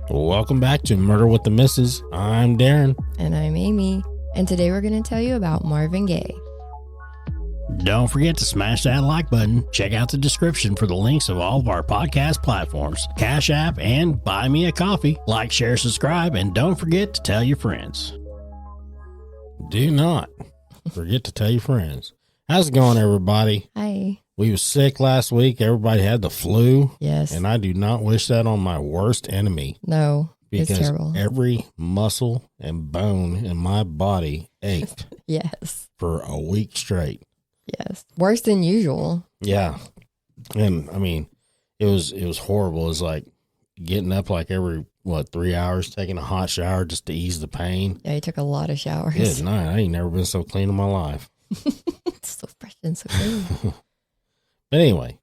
Welcome back to Murder with the Misses. I'm Darren. And I'm Amy. And today we're going to tell you about Marvin Gaye. Don't forget to smash that like button. Check out the description for the links of all of our podcast platforms, Cash App, and Buy Me a Coffee. Like, share, subscribe, and don't forget to tell your friends. Do not forget to tell your friends. How's it going, everybody? Hi. We was sick last week. Everybody had the flu. Yes. And I do not wish that on my worst enemy. No, because it's terrible. Every muscle and bone in my body ached. Yes. For a week straight. Yes. Worse than usual. Yeah. And I mean, it was horrible. It was like getting up like every 3 hours, taking a hot shower just to ease the pain. Yeah, you took a lot of showers. Good night. I ain't never been so clean in my life. It's so fresh and so clean. But anyway.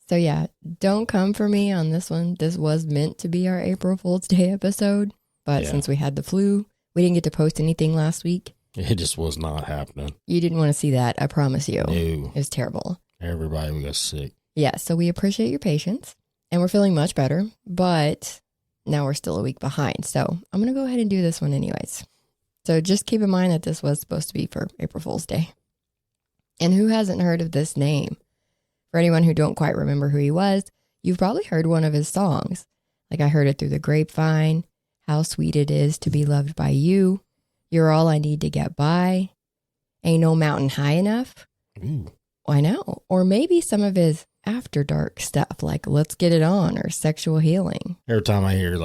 So yeah, don't come for me on this one. This was meant to be our April Fool's Day episode, but since we had the flu, we didn't get to post anything last week. It just was not happening. You didn't want to see that, I promise you. No. It was terrible. Everybody got sick. Yeah, so we appreciate your patience, and we're feeling much better, but now we're still a week behind. So I'm going to go ahead and do this one anyways. So just keep in mind that this was supposed to be for April Fool's Day. And who hasn't heard of this name? For anyone who don't quite remember who he was, you've probably heard one of his songs. Like I heard it through the grapevine, How Sweet It Is to Be Loved by You, You're All I Need to Get By, Ain't No Mountain High Enough. Ooh. I know. Or maybe some of his after dark stuff like Let's Get It On or Sexual Healing. Every time I hear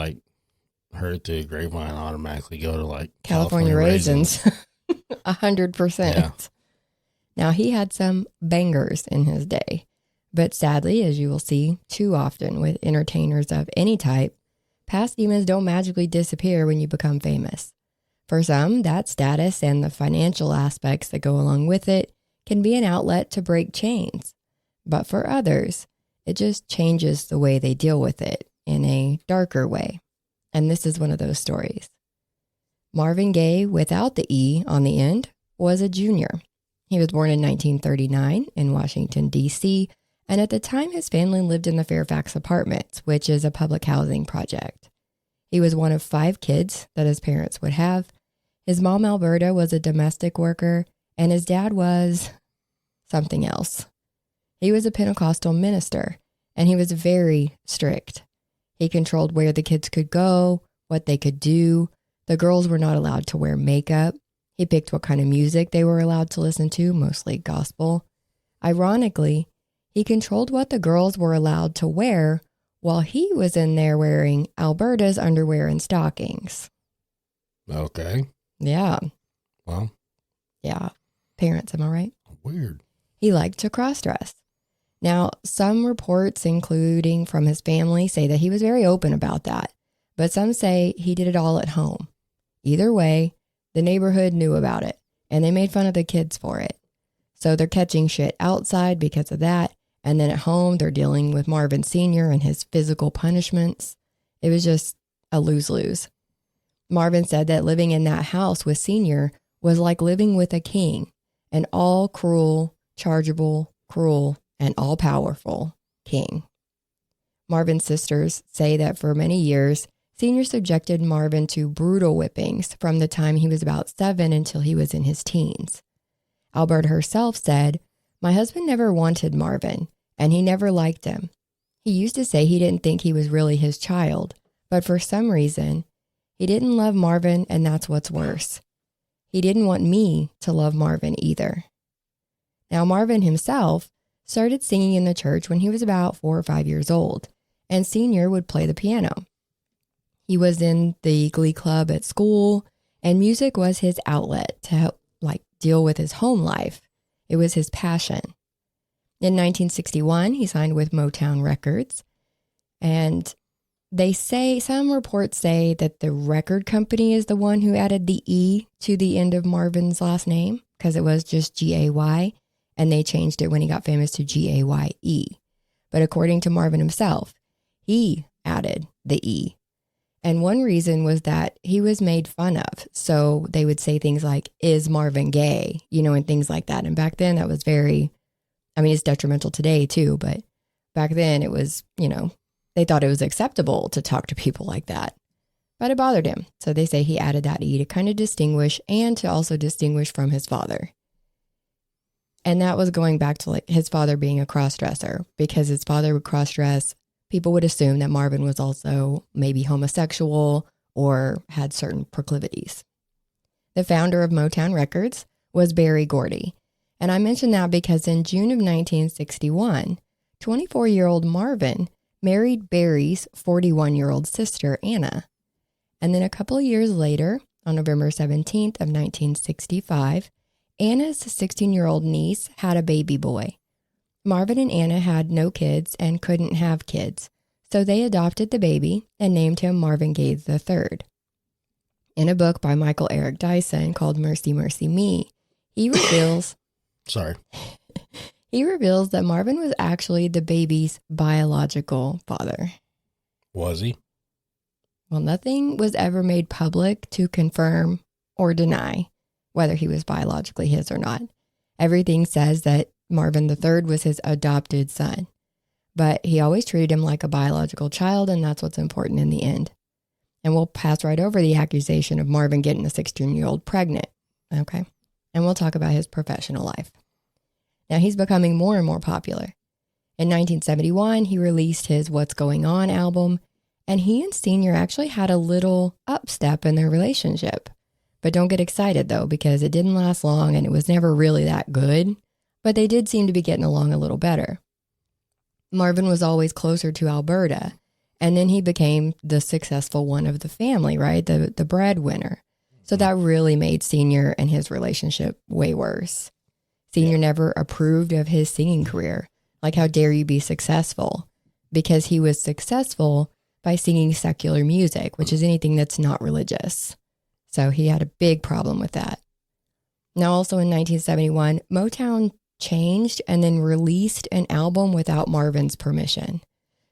heard it through the grapevine, I automatically go to California Raisins. 100%. Yeah. Now he had some bangers in his day. But sadly, as you will see too often with entertainers of any type, past demons don't magically disappear when you become famous. For some, that status and the financial aspects that go along with it can be an outlet to break chains. But for others, it just changes the way they deal with it in a darker way. And this is one of those stories. Marvin Gaye, without the E on the end, was a junior. He was born in 1939 in Washington, D.C., and at the time, his family lived in the Fairfax Apartments, which is a public housing project. He was one of 5 kids that his parents would have. His mom, Alberta, was a domestic worker, and his dad was something else. He was a Pentecostal minister, and he was very strict. He controlled where the kids could go, what they could do. The girls were not allowed to wear makeup. He picked what kind of music they were allowed to listen to, mostly gospel. Ironically, he controlled what the girls were allowed to wear while he was in there wearing Alberta's underwear and stockings. Okay. Yeah. Well. Yeah. Parents, am I right? Weird. He liked to cross-dress. Now, some reports, including from his family, say that he was very open about that, but some say he did it all at home. Either way, the neighborhood knew about it, and they made fun of the kids for it. So they're catching shit outside because of that. And then at home, they're dealing with Marvin Sr. and his physical punishments. It was just a lose-lose. Marvin said that living in that house with Sr. was like living with a king, an all-cruel, chargeable, cruel, and all-powerful king. Marvin's sisters say that for many years, Sr. subjected Marvin to brutal whippings from the time he was about 7 until he was in his teens. Alberta herself said, "My husband never wanted Marvin, and he never liked him. He used to say he didn't think he was really his child, but for some reason, he didn't love Marvin, and that's what's worse. He didn't want me to love Marvin either." Now, Marvin himself started singing in the church when he was about 4 or 5 years old, and Sr. would play the piano. He was in the glee club at school, and music was his outlet to help deal with his home life. It was his passion. In 1961, he signed with Motown Records, and some reports say that the record company is the one who added the E to the end of Marvin's last name because it was just G-A-Y, and they changed it when he got famous to G-A-Y-E. But according to Marvin himself, he added the E. And one reason was that he was made fun of. So they would say things like, "Is Marvin gay?" And things like that. And back then that was it's detrimental today too, but back then it was, they thought it was acceptable to talk to people like that. but it bothered him. So they say he added that E to kind of distinguish and to also distinguish from his father. And that was going back to like his father being a cross-dresser, because his father would cross-dress. People would assume that Marvin was also maybe homosexual or had certain proclivities. The founder of Motown Records was Berry Gordy. And I mention that because in June of 1961, 24-year-old Marvin married Berry's 41-year-old sister, Anna. And then a couple of years later, on November 17th of 1965, Anna's 16-year-old niece had a baby boy. Marvin and Anna had no kids and couldn't have kids, so they adopted the baby and named him Marvin Gaye III. In a book by Michael Eric Dyson called Mercy, Mercy Me, he reveals... He reveals that Marvin was actually the baby's biological father. Was he? Well, nothing was ever made public to confirm or deny whether he was biologically his or not. Everything says that Marvin III was his adopted son, but he always treated him like a biological child, and that's what's important in the end. And we'll pass right over the accusation of Marvin getting a 16-year-old pregnant, okay? And we'll talk about his professional life. Now, he's becoming more and more popular. In 1971, he released his What's Going On album, and he and Senior actually had a little upstep in their relationship. But don't get excited, though, because it didn't last long and it was never really that good. But they did seem to be getting along a little better. Marvin was always closer to Alberta, and then he became the successful one of the family, right? The breadwinner. So that really made Senior and his relationship way worse. Senior never approved of his singing career. Like, how dare you be successful? Because he was successful by singing secular music, which is anything that's not religious. So he had a big problem with that. Now, also in 1971, Motown changed and then released an album without Marvin's permission.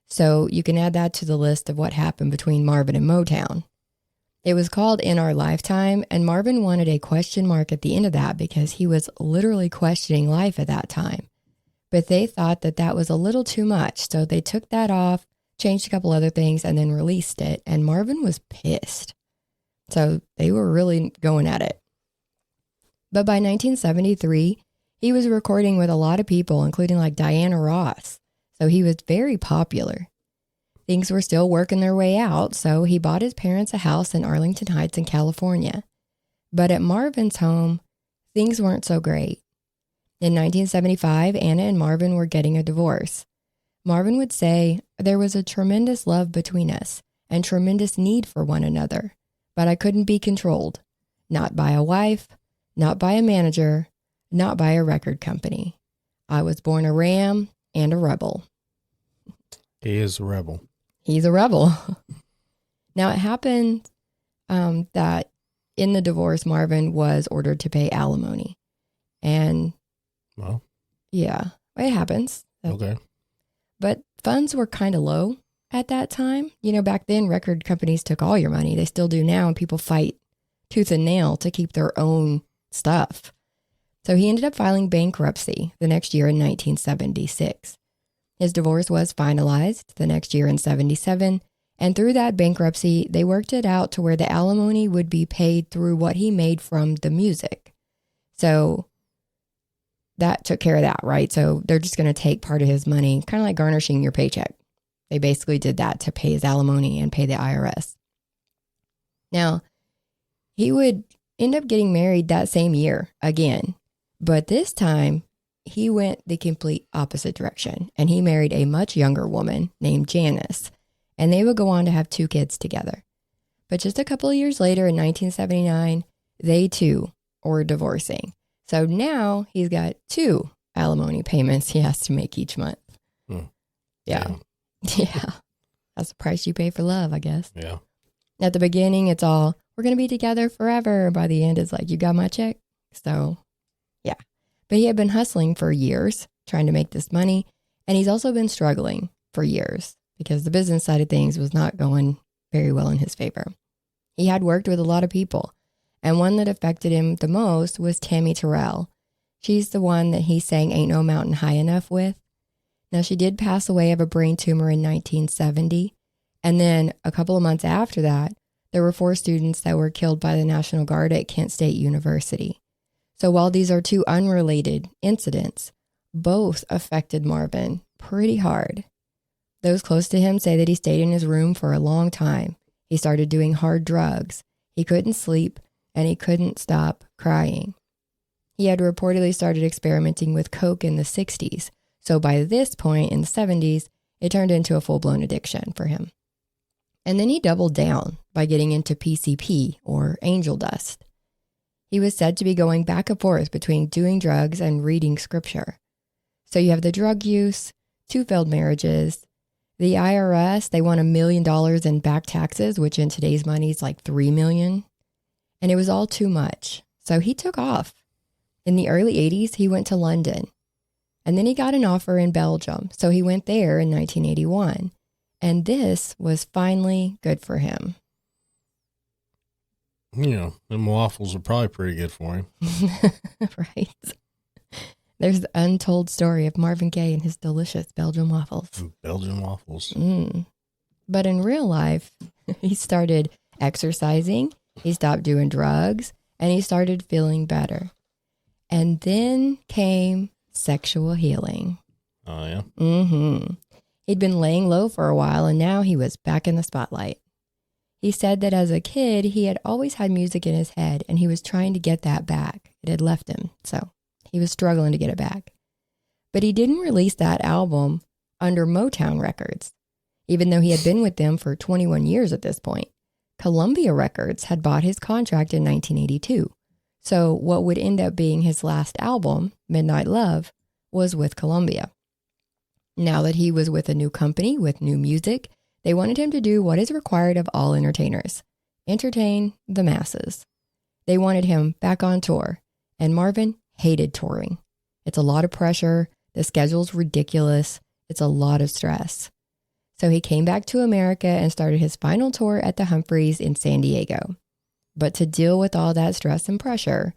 So you can add that to the list of what happened between Marvin and Motown. It was called In Our Lifetime, and Marvin wanted a question mark at the end of that because he was literally questioning life at that time. But they thought that that was a little too much, so they took that off, changed a couple other things, and then released it, and Marvin was pissed. So they were really going at it. But by 1973, he was recording with a lot of people, including like Diana Ross. So he was very popular. Things were still working their way out, so he bought his parents a house in Arlington Heights in California. But at Marvin's home, things weren't so great. In 1975, Anna and Marvin were getting a divorce. Marvin would say, "There was a tremendous love between us and tremendous need for one another, but I couldn't be controlled. Not by a wife, not by a manager, not by a record company. I was born a ram and a rebel." He is a rebel. He's a rebel. Now, it happened that in the divorce, Marvin was ordered to pay alimony. And, well, yeah, it happens. Okay. But funds were kind of low at that time. You know, back then, record companies took all your money. They still do now, and people fight tooth and nail to keep their own stuff. So he ended up filing bankruptcy the next year in 1976. His divorce was finalized the next year in 77, and through that bankruptcy, they worked it out to where the alimony would be paid through what he made from the music. So that took care of that, right? So they're just going to take part of his money, kind of like garnishing your paycheck. They basically did that to pay his alimony and pay the IRS. Now, he would end up getting married that same year again, but this time, he went the complete opposite direction, and he married a much younger woman named Janice, and they would go on to have 2 kids together. But just a couple of years later, in 1979, they too were divorcing. So now he's got 2 alimony payments he has to make each month. Yeah. Yeah. That's the price you pay for love, I guess. Yeah. At the beginning, it's all, we're going to be together forever. By the end, it's like, you got my check? So, yeah. But he had been hustling for years, trying to make this money. And he's also been struggling for years because the business side of things was not going very well in his favor. He had worked with a lot of people. And one that affected him the most was Tammy Terrell. She's the one that he sang Ain't No Mountain High Enough with. Now, she did pass away of a brain tumor in 1970. And then a couple of months after that, there were 4 students that were killed by the National Guard at Kent State University. So while these are 2 unrelated incidents, both affected Marvin pretty hard. Those close to him say that he stayed in his room for a long time. He started doing hard drugs. He couldn't sleep, and he couldn't stop crying. He had reportedly started experimenting with coke in the 60s. So by this point in the 70s, it turned into a full-blown addiction for him. And then he doubled down by getting into PCP, or angel dust. He was said to be going back and forth between doing drugs and reading scripture. So you have the drug use, 2 failed marriages. The IRS, they want $1 million in back taxes, which in today's money is like $3 million. And it was all too much. So he took off. In the early 80s, he went to London. And then he got an offer in Belgium. So he went there in 1981. And this was finally good for him. Them waffles are probably pretty good for him. Right. There's the untold story of Marvin Gaye and his delicious Belgian waffles. Belgian waffles. But in real life, he started exercising, he stopped doing drugs, and he started feeling better. And then came sexual healing. Oh, yeah? He'd been laying low for a while, and now he was back in the spotlight. He said that as a kid, he had always had music in his head, and he was trying to get that back. It had left him, so he was struggling to get it back. But he didn't release that album under Motown Records, even though he had been with them for 21 years at this point. Columbia Records had bought his contract in 1982. So what would end up being his last album, Midnight Love, was with Columbia. Now that he was with a new company with new music, they wanted him to do what is required of all entertainers: entertain the masses. They wanted him back on tour, and Marvin hated touring. It's a lot of pressure. The schedule's ridiculous. It's a lot of stress. So he came back to America and started his final tour at the Humphreys in San Diego. But to deal with all that stress and pressure,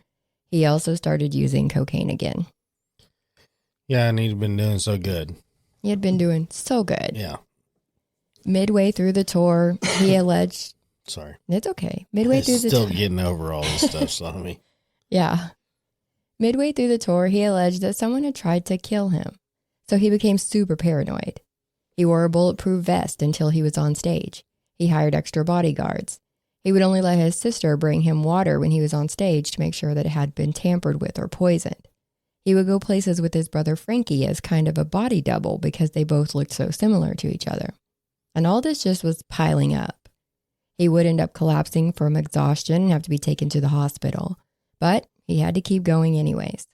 he also started using cocaine again. Yeah, and he'd been doing so good. He had been doing so good. Yeah. Midway through the tour, he alleged... Sorry. It's okay. Midway through the tour... Still getting over all this stuff, Sonny. Yeah. Midway through the tour, he alleged that someone had tried to kill him. So he became super paranoid. He wore a bulletproof vest until he was on stage. He hired extra bodyguards. He would only let his sister bring him water when he was on stage to make sure that it had been tampered with or poisoned. He would go places with his brother Frankie as kind of a body double because they both looked so similar to each other. And all this just was piling up. He would end up collapsing from exhaustion and have to be taken to the hospital. But he had to keep going anyways.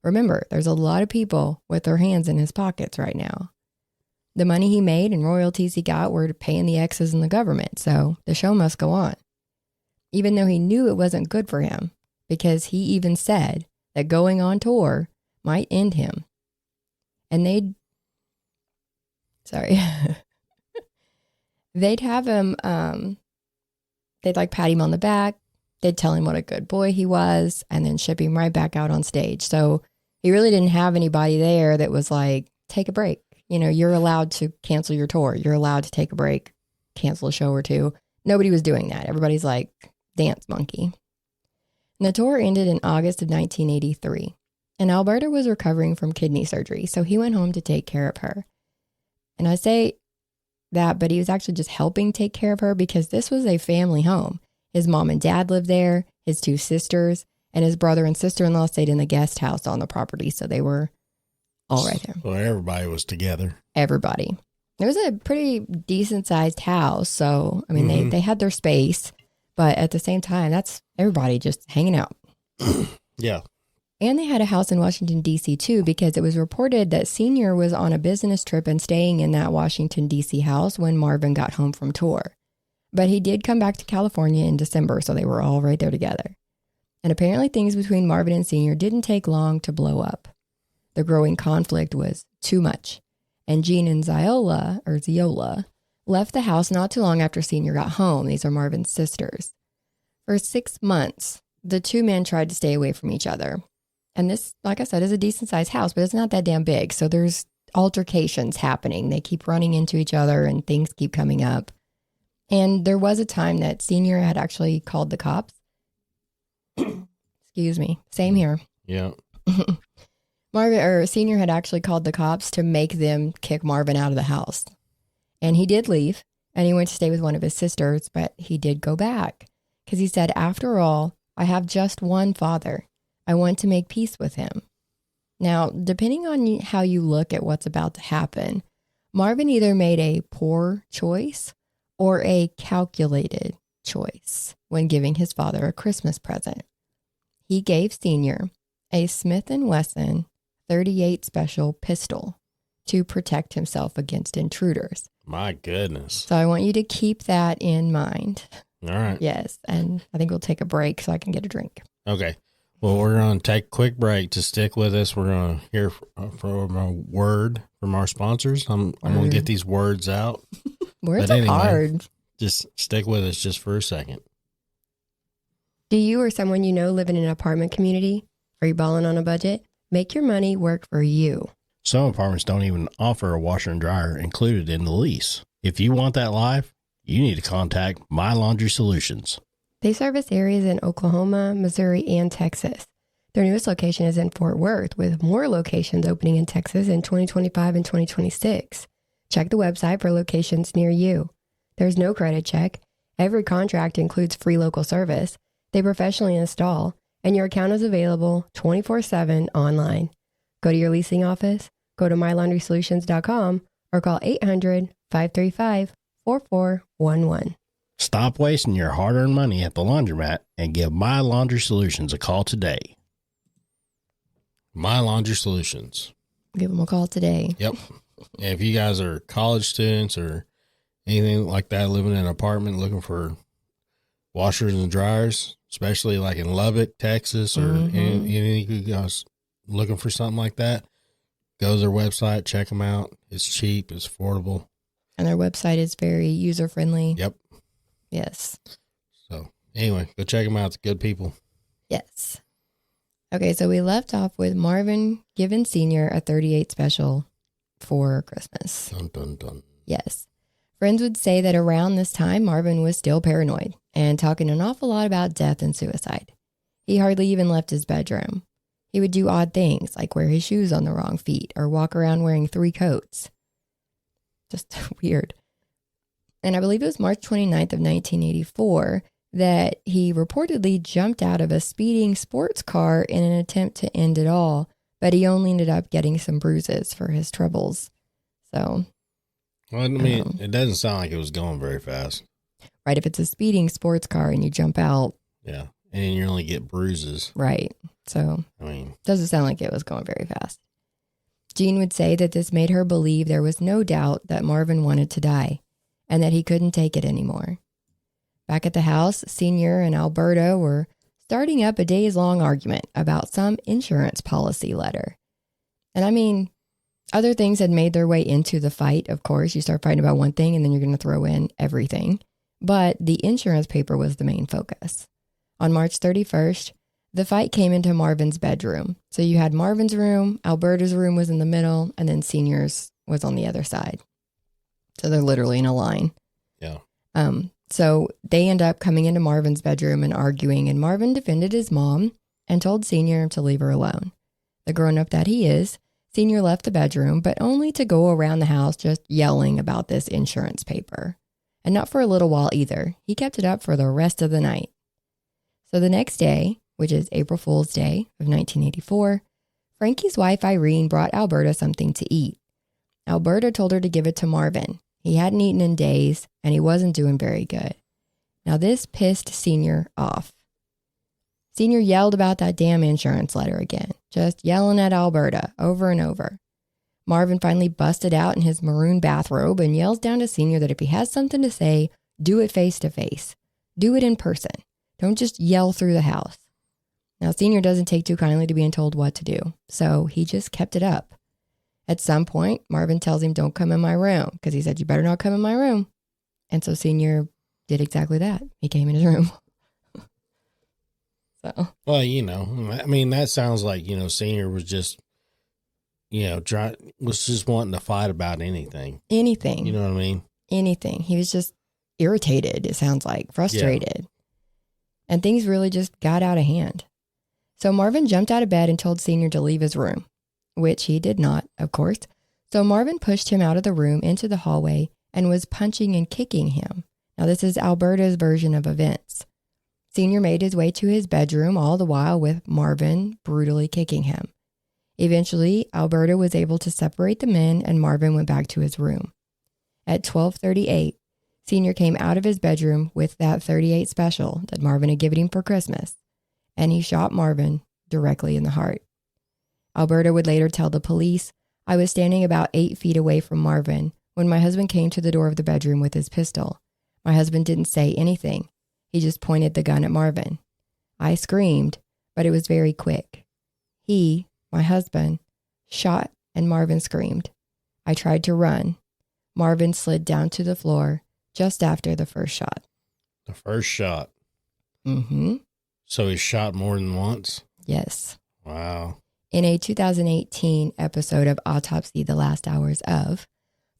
Remember, there's a lot of people with their hands in his pockets right now. The money he made and royalties he got were paying the exes and the government, so the show must go on. Even though he knew it wasn't good for him, because he even said that going on tour might end him. And they'd have him, they'd like pat him on the back, they'd tell him what a good boy he was, and then ship him right back out on stage. So he really didn't have anybody there that was like, take a break. You're allowed to cancel your tour. You're allowed to take a break, cancel a show or two. Nobody was doing that. Everybody's like, dance monkey. And the tour ended in August of 1983. And Alberta was recovering from kidney surgery, so he went home to take care of her. And I say that, but he was actually just helping take care of her because this was a family home. His mom and dad lived there, his 2 sisters, and his brother and sister-in-law stayed in the guest house on the property, so they were all right there. Well, everybody was together. Everybody. It was a pretty decent-sized house, so, I mean, they had their space, but at the same time, that's everybody just hanging out. Yeah. And they had a house in Washington, D.C. too, because it was reported that Senior was on a business trip and staying in that Washington, D.C. house when Marvin got home from tour. But he did come back to California in December, so they were all right there together. And apparently things between Marvin and Senior didn't take long to blow up. The growing conflict was too much. And Jean and Ziola, left the house not too long after Senior got home. These are Marvin's sisters. For 6 months, the 2 men tried to stay away from each other. And this, like I said, is a decent-sized house, but it's not that damn big. So there's altercations happening. They keep running into each other and things keep coming up. And there was a time that Senior had actually called the cops. Excuse me. Same here. Yeah. Senior had actually called the cops to make them kick Marvin out of the house. And he did leave, and he went to stay with one of his sisters, but he did go back because he said, after all, I have just one father. I want to make peace with him. Now, depending on how you look at what's about to happen, Marvin either made a poor choice or a calculated choice when giving his father a Christmas present. He gave Senior a Smith & Wesson .38 special pistol to protect himself against intruders. My goodness. So I want you to keep that in mind. All right. Yes, and I think we'll take a break so I can get a drink. Okay. Well, we're going to take a quick break to stick with us. We're going to hear from a word from our sponsors. I'm going to get these words out. Words are hard. Just stick with us just for a second. Do you or someone you know live in an apartment community? Are you balling on a budget? Make your money work for you. Some apartments don't even offer a washer and dryer included in the lease. If you want that life, you need to contact My Laundry Solutions. They service areas in Oklahoma, Missouri, and Texas. Their newest location is in Fort Worth, with more locations opening in Texas in 2025 and 2026. Check the website for locations near you. There's no credit check. Every contract includes free local service. They professionally install, and your account is available 24/7 online. Go to your leasing office, go to mylaundrysolutions.com, or call 800-535-4411. Stop wasting your hard-earned money at the laundromat and give My Laundry Solutions a call today. My Laundry Solutions. Give them a call today. Yep. And if you guys are college students or anything like that, living in an apartment looking for washers and dryers, especially like in Lubbock, Texas, or any of you guys looking for something like that, go to their website, check them out. It's cheap, it's affordable. And their website is very user-friendly. Yep. Yes. So anyway, go check them out. It's good people. Yes. Okay, so we left off with Marvin giving Senior a .38 special for Christmas. Dun, dun, dun. Yes. Friends would say that around this time, Marvin was still paranoid and talking an awful lot about death and suicide. He hardly even left his bedroom. He would do odd things like wear his shoes on the wrong feet or walk around wearing 3 coats. Just weird. And I believe it was March 29th of 1984 that he reportedly jumped out of a speeding sports car in an attempt to end it all, but he only ended up getting some bruises for his troubles. So, well, I mean, it doesn't sound like it was going very fast. Right, if it's a speeding sports car and you jump out. Yeah, and you only get bruises. Right, so I mean, doesn't sound like it was going very fast. Jean would say that this made her believe there was no doubt that Marvin wanted to die and that he couldn't take it anymore. Back at the house, Senior and Alberta were starting up a days-long argument about some insurance policy letter. And I mean, other things had made their way into the fight, of course. You start fighting about one thing and then you're going to throw in everything. But the insurance paper was the main focus. On March 31st, the fight came into Marvin's bedroom. So you had Marvin's room, Alberta's room was in the middle, and then Senior's was on the other side. So they're literally in a line. Yeah. So they end up coming into Marvin's bedroom and arguing, and Marvin defended his mom and told Senior to leave her alone. The grown-up that he is, Senior left the bedroom, but only to go around the house just yelling about this insurance paper. And not for a little while either. He kept it up for the rest of the night. So the next day, which is April Fool's Day of 1984, Frankie's wife Irene brought Alberta something to eat. Alberta told her to give it to Marvin. He hadn't eaten in days, and he wasn't doing very good. Now this pissed Senior off. Senior yelled about that damn insurance letter again, just yelling at Alberta over and over. Marvin finally busted out in his maroon bathrobe and yells down to Senior that if he has something to say, do it face to face. Do it in person. Don't just yell through the house. Now, Senior doesn't take too kindly to being told what to do, so he just kept it up. At some point, Marvin tells him, don't come in my room, because he said, you better not come in my room. And so Senior did exactly that. He came in his room. So. Well, you know, I mean, that sounds like, you know, Senior was just, you know, was just wanting to fight about anything. Anything. You know what I mean? Anything. He was just irritated, it sounds like, frustrated. And things really just got out of hand. So Marvin jumped out of bed and told Senior to leave his room, which he did not, of course. So Marvin pushed him out of the room into the hallway and was punching and kicking him. Now, this is Alberta's version of events. Senior made his way to his bedroom, all the while with Marvin brutally kicking him. Eventually, Alberta was able to separate the men and Marvin went back to his room. At 12:38, Senior came out of his bedroom with that .38 special that Marvin had given him for Christmas, and he shot Marvin directly in the heart. Alberta would later tell the police, "I was standing about 8 feet away from Marvin when my husband came to the door of the bedroom with his pistol. My husband didn't say anything. He just pointed the gun at Marvin. I screamed, but it was very quick. He, my husband, shot and Marvin screamed. I tried to run. Marvin slid down to the floor just after the first shot." The first shot. Mm-hmm. So he shot more than once? Yes. Wow. In a 2018 episode of Autopsy: The Last Hours of,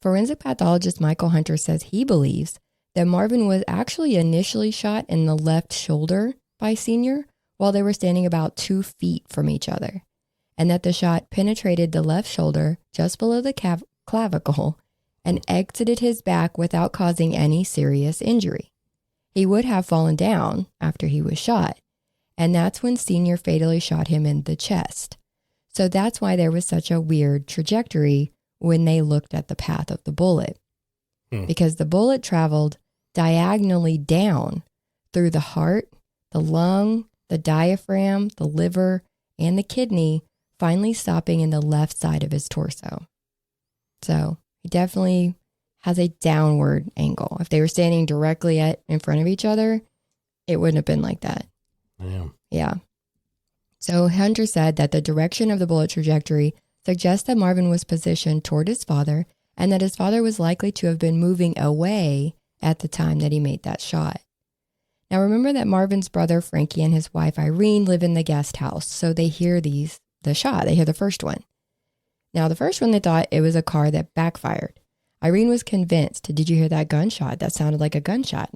forensic pathologist Michael Hunter says he believes that Marvin was actually initially shot in the left shoulder by Senior while they were standing about 2 feet from each other, and that the shot penetrated the left shoulder just below the clavicle and exited his back without causing any serious injury. He would have fallen down after he was shot, and that's when Senior fatally shot him in the chest. So that's why there was such a weird trajectory when they looked at the path of the bullet. Because the bullet traveled diagonally down through the heart, the lung, the diaphragm, the liver, and the kidney, finally stopping in the left side of his torso. So he definitely has a downward angle. If they were standing directly in front of each other, it wouldn't have been like that. Yeah. So Hunter said that the direction of the bullet trajectory suggests that Marvin was positioned toward his father and that his father was likely to have been moving away at the time that he made that shot. Now remember that Marvin's brother Frankie and his wife Irene live in the guest house, so they hear the shot. They hear the first one. Now the first one, they thought it was a car that backfired. Irene was convinced, "Did you hear that gunshot? That sounded like a gunshot."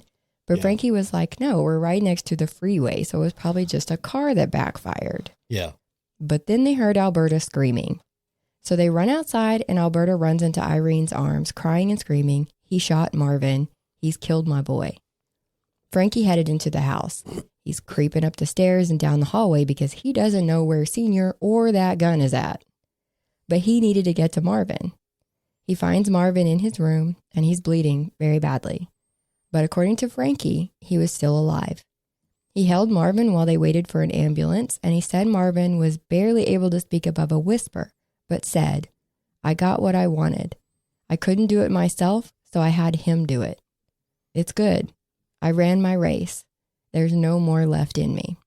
But Frankie was like, "No, we're right next to the freeway, so it was probably just a car that backfired." Yeah. But then they heard Alberta screaming. So they run outside and Alberta runs into Irene's arms, crying and screaming, "He shot Marvin. He's killed my boy." Frankie headed into the house. He's creeping up the stairs and down the hallway because he doesn't know where Senior or that gun is at. But he needed to get to Marvin. He finds Marvin in his room and he's bleeding very badly. But according to Frankie, he was still alive. He held Marvin while they waited for an ambulance, and he said Marvin was barely able to speak above a whisper, but said, "I got what I wanted. I couldn't do it myself, so I had him do it. It's good. I ran my race. There's no more left in me."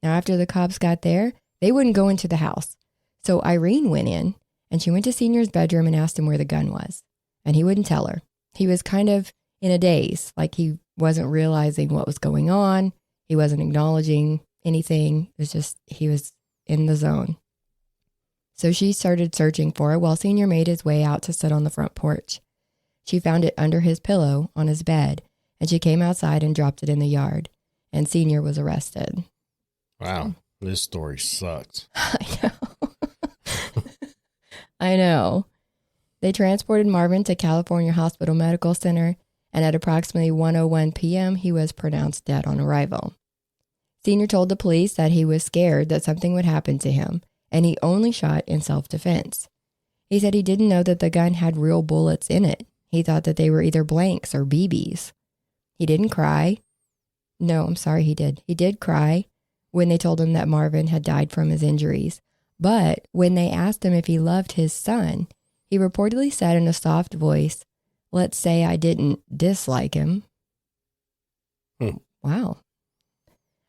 Now, after the cops got there, they wouldn't go into the house. So Irene went in, and she went to Senior's bedroom and asked him where the gun was. And he wouldn't tell her. He was kind of in a daze, like he wasn't realizing what was going on. He wasn't acknowledging anything. It was just, he was in the zone. So she started searching for it while Senior made his way out to sit on the front porch. She found it under his pillow on his bed, and she came outside and dropped it in the yard, and Senior was arrested. Wow. This story sucks. I know. I know. They transported Marvin to California Hospital Medical Center, and at approximately 1:01 p.m., he was pronounced dead on arrival. Senior told the police that he was scared that something would happen to him, and he only shot in self-defense. He said he didn't know that the gun had real bullets in it. He thought that they were either blanks or BBs. He didn't cry. No, I'm sorry, he did. He did cry when they told him that Marvin had died from his injuries. But when they asked him if he loved his son, he reportedly said in a soft voice, "Let's say I didn't dislike him." Wow.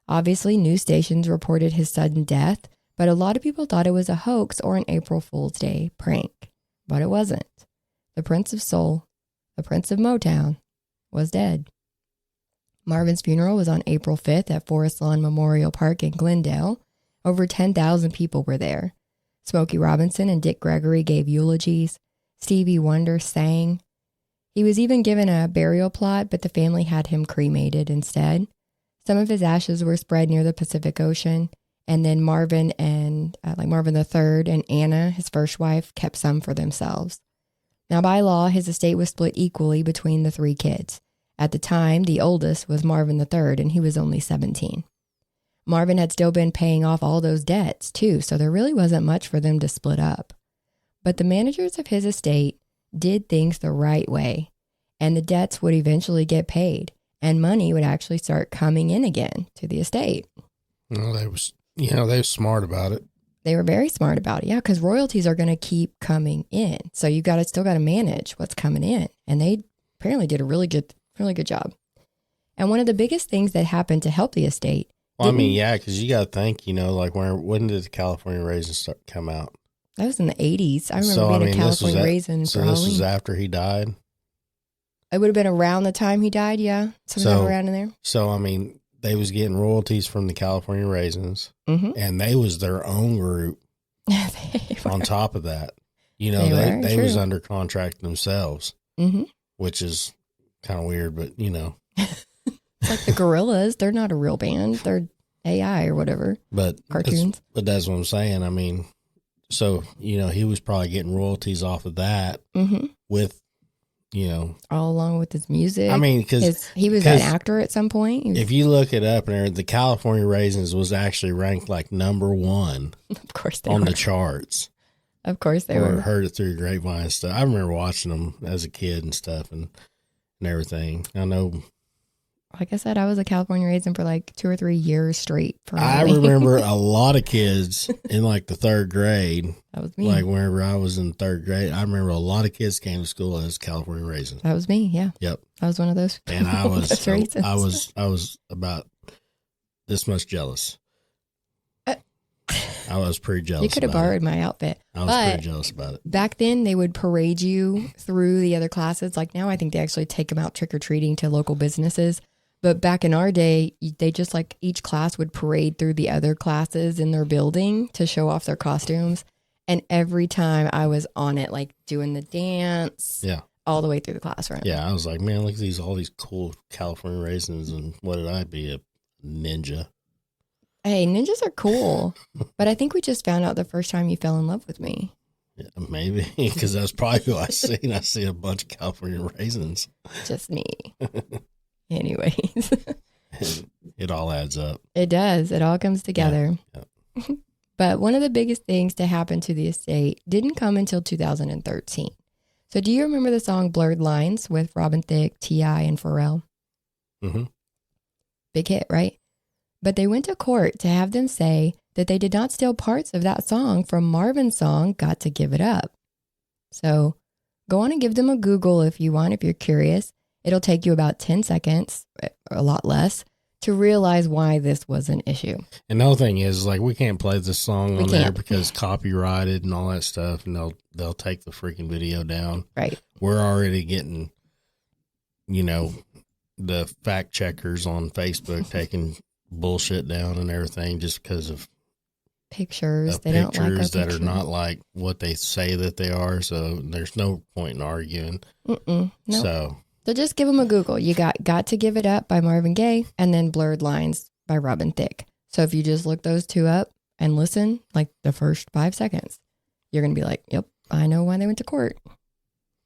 Obviously, news stations reported his sudden death, but a lot of people thought it was a hoax or an April Fool's Day prank. But it wasn't. The Prince of Soul, the Prince of Motown, was dead. Marvin's funeral was on April 5th at Forest Lawn Memorial Park in Glendale. Over 10,000 people were there. Smokey Robinson and Dick Gregory gave eulogies. Stevie Wonder sang. He was even given a burial plot, but the family had him cremated instead. Some of his ashes were spread near the Pacific Ocean, and then Marvin and Marvin III and Anna, his first wife, kept some for themselves. Now, by law, his estate was split equally between the 3 kids. At the time, the oldest was Marvin III, and he was only 17. Marvin had still been paying off all those debts, too, so there really wasn't much for them to split up. But the managers of his estate did things the right way, and the debts would eventually get paid, and money would actually start coming in again to the estate. Well, they were smart about it. They were very smart about it, yeah, because royalties are going to keep coming in. So you still got to manage what's coming in. And they apparently did a really good job. And one of the biggest things that happened to help the estate. Well, because you got to think, when did the California Raisins come out? That was in the 80s. I remember being a California Raisin for Halloween. So this is after he died? It would have been around the time he died, yeah. Sometime around in there. So, they was getting royalties from the California Raisins, and they was their own group on top of that. They was under contract themselves, which is kind of weird, but, It's like the Gorillas. They're not a real band. They're AI or whatever. But cartoons. But that's what I'm saying. So, he was probably getting royalties off of that with, all along with his music. Because he was an actor at some point. If you look it up, the California Raisins was actually ranked like number 1 of course on the charts. Of course they were. Heard it through grapevine and stuff. I remember watching them as a kid and stuff and everything. I know. Like I said, I was a California Raisin for like 2 or 3 years straight. I remember a lot of kids in like the 3rd grade. That was me. Like whenever I was in 3rd grade, I remember a lot of kids came to school as California Raisins. That was me. Yeah. Yep. I was one of those. And I was about this much jealous. I was pretty jealous. You could have borrowed my outfit. I was pretty jealous about it. Back then, they would parade you through the other classes. Like now, I think they actually take them out trick-or-treating to local businesses. But back in our day, they just each class would parade through the other classes in their building to show off their costumes. And every time I was on it, like doing the dance. Yeah. All the way through the classroom. Yeah. I was like, man, look at all these cool California Raisins. And what did I be? A ninja. Hey, ninjas are cool. But I think we just found out the first time you fell in love with me. Yeah, maybe. Because that's probably who I seen. I see a bunch of California Raisins. Just me. Anyways. It all adds up. It does. It all comes together. Yeah. But one of the biggest things to happen to the estate didn't come until 2013. So do you remember the song Blurred Lines with Robin Thicke, T.I., and Pharrell? Mm-hmm. Big hit, right? But they went to court to have them say that they did not steal parts of that song from Marvin's song, Got to Give It Up. So go on and give them a Google if you want, if you're curious. It'll take you about 10 seconds, a lot less, to realize why this was an issue. And the whole thing is, we can't play this song on there because copyrighted and all that stuff, and they'll take the freaking video down. Right. We're already getting, the fact checkers on Facebook taking bullshit down and everything just because of pictures. They don't like our pictures that pictures. are not like what they say that they are. So there's no point in arguing. No. So just give them a Google. You got to Give It Up by Marvin Gaye and then Blurred Lines by Robin Thicke. So if you just look those two up and listen, like the first 5 seconds, you're going to be like, yep, I know why they went to court.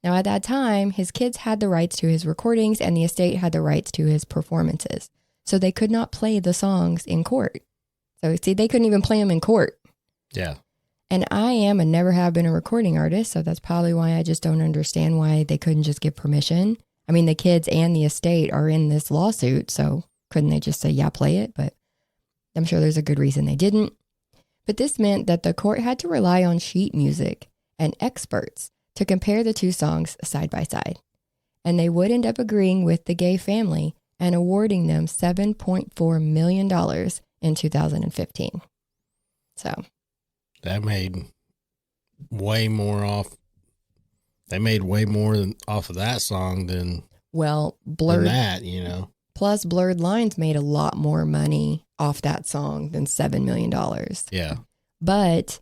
Now, at that time, his kids had the rights to his recordings and the estate had the rights to his performances. So they could not play the songs in court. So see, they couldn't even play them in court. Yeah. And I am and never have been a recording artist. So that's probably why I just don't understand why they couldn't just give permission. I mean, the kids and the estate are in this lawsuit. So couldn't they just say, yeah, play it? But I'm sure there's a good reason they didn't. But this meant that the court had to rely on sheet music and experts to compare the two songs side by side. And they would end up agreeing with the Gaye family and awarding them $7.4 million in 2015. So that made way more off. They made way more off of that song than that, Plus, Blurred Lines made a lot more money off that song than $7 million. Yeah. But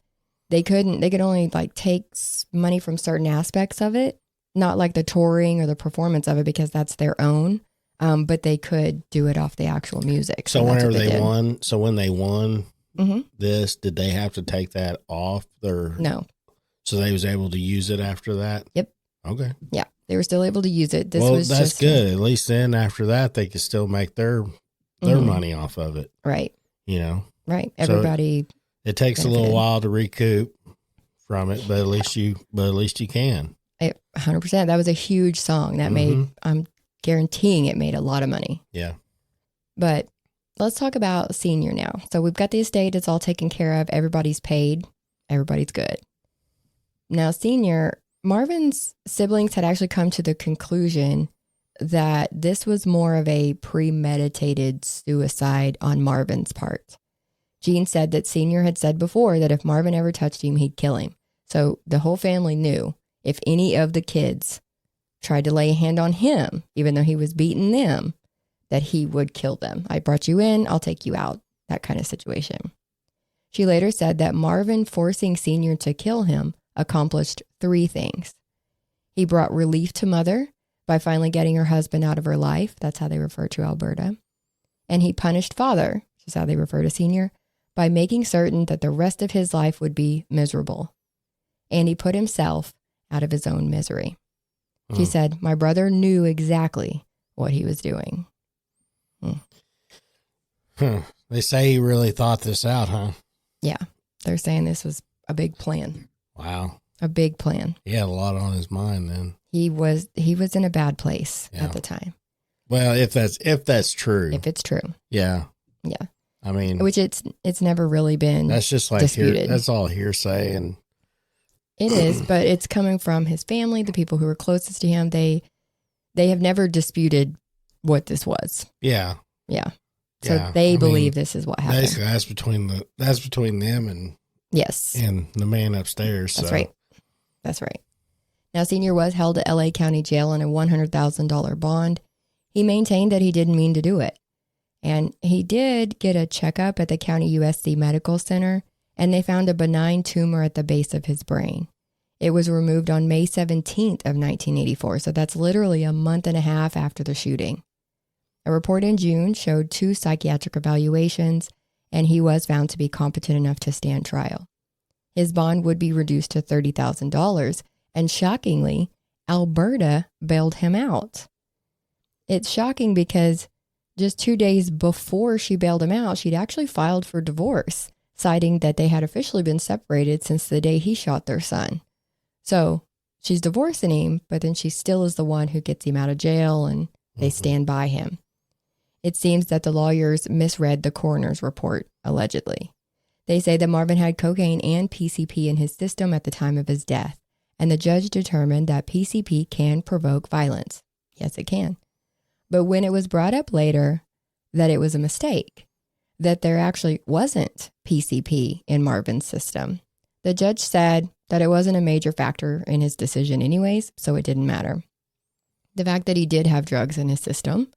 they could only take money from certain aspects of it. not like the touring or the performance of it because that's their own. But they could do it off the actual music. So that's whenever what they won, so when they won Mm-hmm. this, did they have to take that off their? No. So they was able to use it after that? Yep. Okay. Yeah. They were still able to use it. This well, was that's just good. At least then after that, they could still make their Mhm. money off of it. Right. You know, Right. So Everybody. it takes a benefited. little while to recoup from it, but at least you can. 100%. That was a huge song that made, I'm guaranteeing it made a lot of money. Yeah. But let's talk about Senior now. So we've got the estate. It's all taken care of. Everybody's paid. Everybody's good. Now, Senior, Marvin's siblings had actually come to the conclusion that this was more of a premeditated suicide on Marvin's part. Jean said that Senior had said before that if Marvin ever touched him, he'd kill him. So the whole family knew if any of the kids tried to lay a hand on him, even though he was beating them, that he would kill them. I brought you in, I'll take you out, that kind of situation. She later said that Marvin forcing Senior to kill him accomplished 3 things. He brought relief to Mother by finally getting her husband out of her life. That's how they refer to Alberta. And he punished Father, which is how they refer to Senior, by making certain that the rest of his life would be miserable. And he put himself out of his own misery. She said, my brother knew exactly what he was doing. They say he really thought this out, huh? Yeah. They're saying this was a big plan. Wow. A big plan. He had a lot on his mind then. He was in a bad place at the time. Well, if that's true. If it's true. Yeah. Yeah. I mean, which it's never really been that's just like disputed. that's all hearsay, and it is, but it's coming from his family, the people who were closest to him. They have never disputed what this was. Yeah. Yeah. So they believe this is what happened. Basically, that's between them and yes, and the man upstairs. That's right. That's right. Now, Senior was held at LA County Jail on a $100,000 bond. He maintained that he didn't mean to do it. And he did get a checkup at the County USC Medical Center, and they found a benign tumor at the base of his brain. It was removed on May 17th of 1984, so that's literally a month and a half after the shooting. A report in June showed 2 psychiatric evaluations, and he was found to be competent enough to stand trial. His bond would be reduced to $30,000, and shockingly, Alberta bailed him out. It's shocking because just 2 days before she bailed him out, she'd actually filed for divorce, citing that they had officially been separated since the day he shot their son. So she's divorcing him, but then she still is the one who gets him out of jail, and they stand by him. It seems that the lawyers misread the coroner's report, allegedly. They say that Marvin had cocaine and PCP in his system at the time of his death, and the judge determined that PCP can provoke violence. Yes, it can. But when it was brought up later that it was a mistake, that there actually wasn't PCP in Marvin's system, the judge said that it wasn't a major factor in his decision anyways, so it didn't matter. The fact that he did have drugs in his system,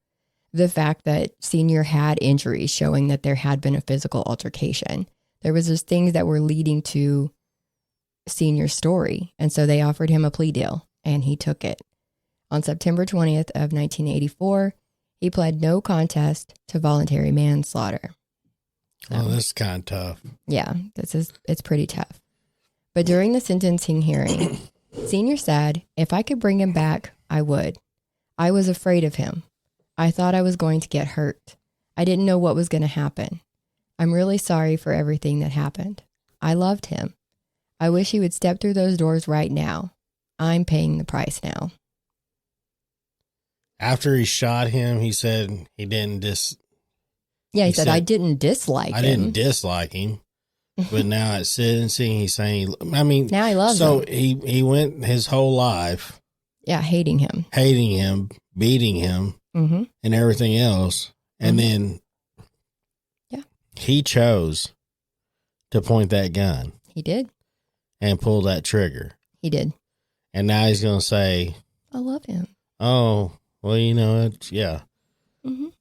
the fact that Senior had injuries showing that there had been a physical altercation, there was just things that were leading to Senior's story, and so they offered him a plea deal, and he took it. On September 20th of 1984, he pled no contest to voluntary manslaughter. Oh, this is kind of tough. Yeah, it's pretty tough. But during the sentencing hearing, Senior said, if I could bring him back, I would. I was afraid of him. I thought I was going to get hurt. I didn't know what was going to happen. I'm really sorry for everything that happened. I loved him. I wish he would step through those doors right now. I'm paying the price now. After he shot him, he said he didn't he said, I didn't dislike him. I didn't dislike him. But now at sentencing, he's saying, now he loves him. So he went his whole life. Yeah, hating him, beating him, and everything else. And then he chose to point that gun. He did. And pull that trigger. He did. And now he's going to say, I love him. Oh, well,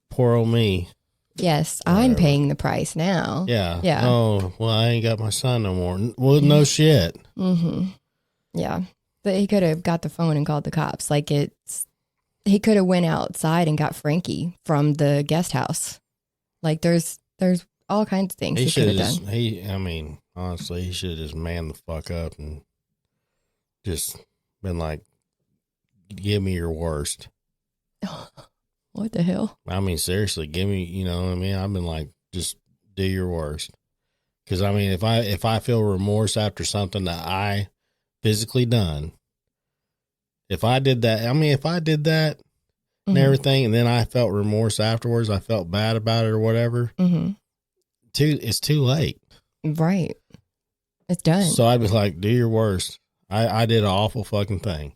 poor old me. Yes, I'm paying the price now. Yeah. Yeah. Oh, well, I ain't got my son no more. Well, no shit. Yeah. But he could have got the phone and called the cops. Like he could have went outside and got Frankie from the guest house. Like there's all kinds of things he could have done. Honestly, he should have just manned the fuck up and just been like, give me your worst. What the hell? I mean, seriously, give me, you know what I mean? I've been like, just do your worst. Because, I mean, if I feel remorse after something that I physically done, if I did that and everything, and then I felt remorse afterwards, I felt bad about it or whatever, it's too late. Right. It's done. So I'd be like, do your worst. I did an awful fucking thing.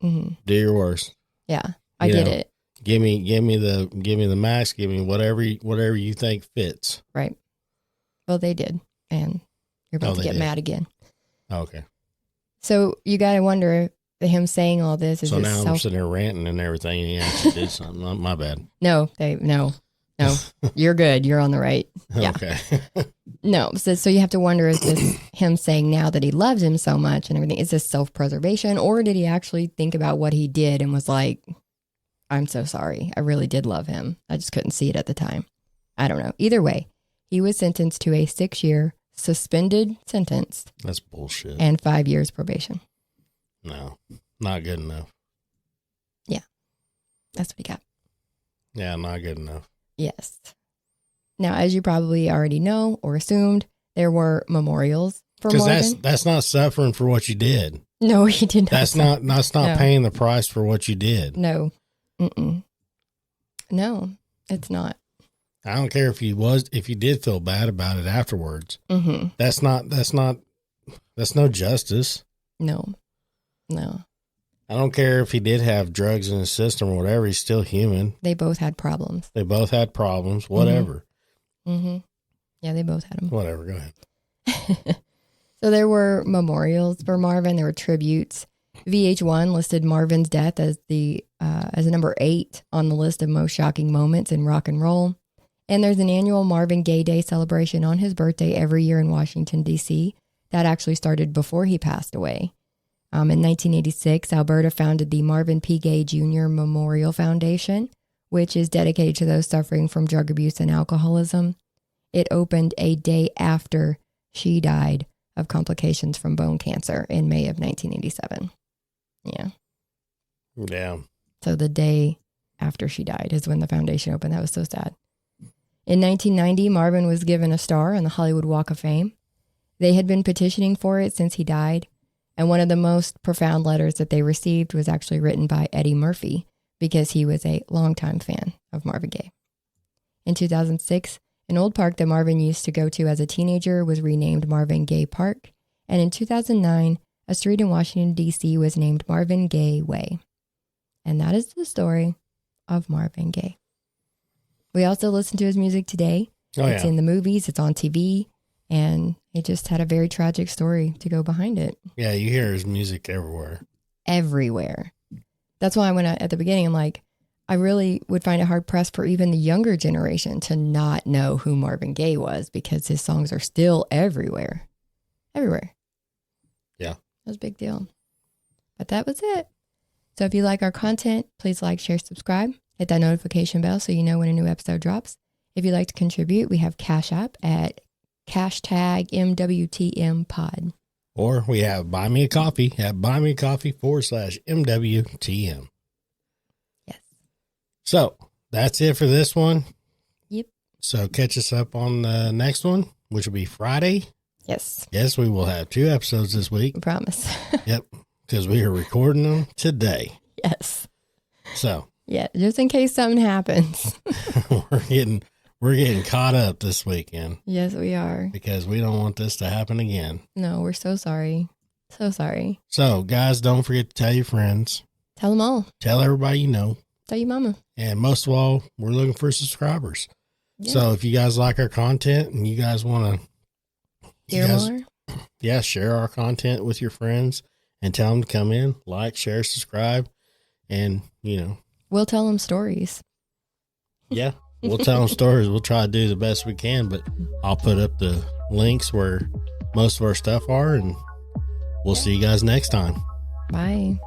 Do your worst. Yeah, I get it. Give me the max. Give me whatever you think fits. Right. Well, they did, and you're about to get mad again. Okay. So you got to wonder if him saying all this is. So now I'm sitting there ranting and everything, and he actually did something. My bad. No, you're good. You're on the right. Yeah. Okay. No, so you have to wonder, is this him saying now that he loves him so much and everything, is this self-preservation, or did he actually think about what he did and was like, I'm so sorry. I really did love him. I just couldn't see it at the time. I don't know. Either way, he was sentenced to a 6-year suspended sentence. That's bullshit. And 5 years probation. No, not good enough. Yeah. That's what we got. Yeah, not good enough. Yes. Now, as you probably already know or assumed, there were memorials for Marvin. Because that's not suffering for what you did. No, he did not. That's not paying the price for what you did. No. No, it's not. I don't care if you did feel bad about it afterwards. That's no justice. No. I don't care if he did have drugs in his system or whatever. He's still human. They both had problems. Whatever. Yeah, they both had them. Whatever. Go ahead. So there were memorials for Marvin. There were tributes. VH1 listed Marvin's death as as number 8 on the list of most shocking moments in rock and roll. And there's an annual Marvin Gaye Day celebration on his birthday every year in Washington, D.C. That actually started before he passed away. In 1986, Alberta founded the Marvin P. Gaye Jr. Memorial Foundation, which is dedicated to those suffering from drug abuse and alcoholism. It opened a day after she died of complications from bone cancer in May of 1987. Yeah. Damn. So the day after she died is when the foundation opened. That was so sad. In 1990, Marvin was given a star on the Hollywood Walk of Fame. They had been petitioning for it since he died, and one of the most profound letters that they received was actually written by Eddie Murphy because he was a longtime fan of Marvin Gaye. In 2006, an old park that Marvin used to go to as a teenager was renamed Marvin Gaye Park, and in 2009, a street in Washington, D.C. was named Marvin Gaye Way. And that is the story of Marvin Gaye. We also listen to his music today. It's in the movies, it's on TV, and it just had a very tragic story to go behind it. Yeah, you hear his music everywhere. Everywhere. That's why at the beginning, I'm like, I really would find it hard pressed for even the younger generation to not know who Marvin Gaye was, because his songs are still everywhere. Everywhere. Yeah. That was a big deal. But that was it. So if you like our content, please like, share, subscribe. Hit that notification bell so you know when a new episode drops. If you'd like to contribute, we have Cash App at #MWTMpod. Or we have Buy Me a Coffee at buymeacoffee.com/MWTM. Yes. So that's it for this one. Yep. So catch us up on the next one, which will be Friday. Yes. Yes, we will have 2 episodes this week. I promise. Yep. Because we are recording them today. Yes. So. Yeah, just in case something happens. We're getting caught up this weekend. Yes, we are. Because we don't want this to happen again. No, we're so sorry. So sorry. So, guys, don't forget to tell your friends. Tell them all. Tell everybody you know. Tell your mama. And most of all, we're looking for subscribers. Yeah. So, if you guys like our content and you guys want to hear more, yeah, share our content with your friends and tell them to come in, like, share, subscribe, and, we'll tell them stories. Yeah. We'll tell them stories. We'll try to do the best we can, but I'll put up the links where most of our stuff are, and we'll see you guys next time. Bye.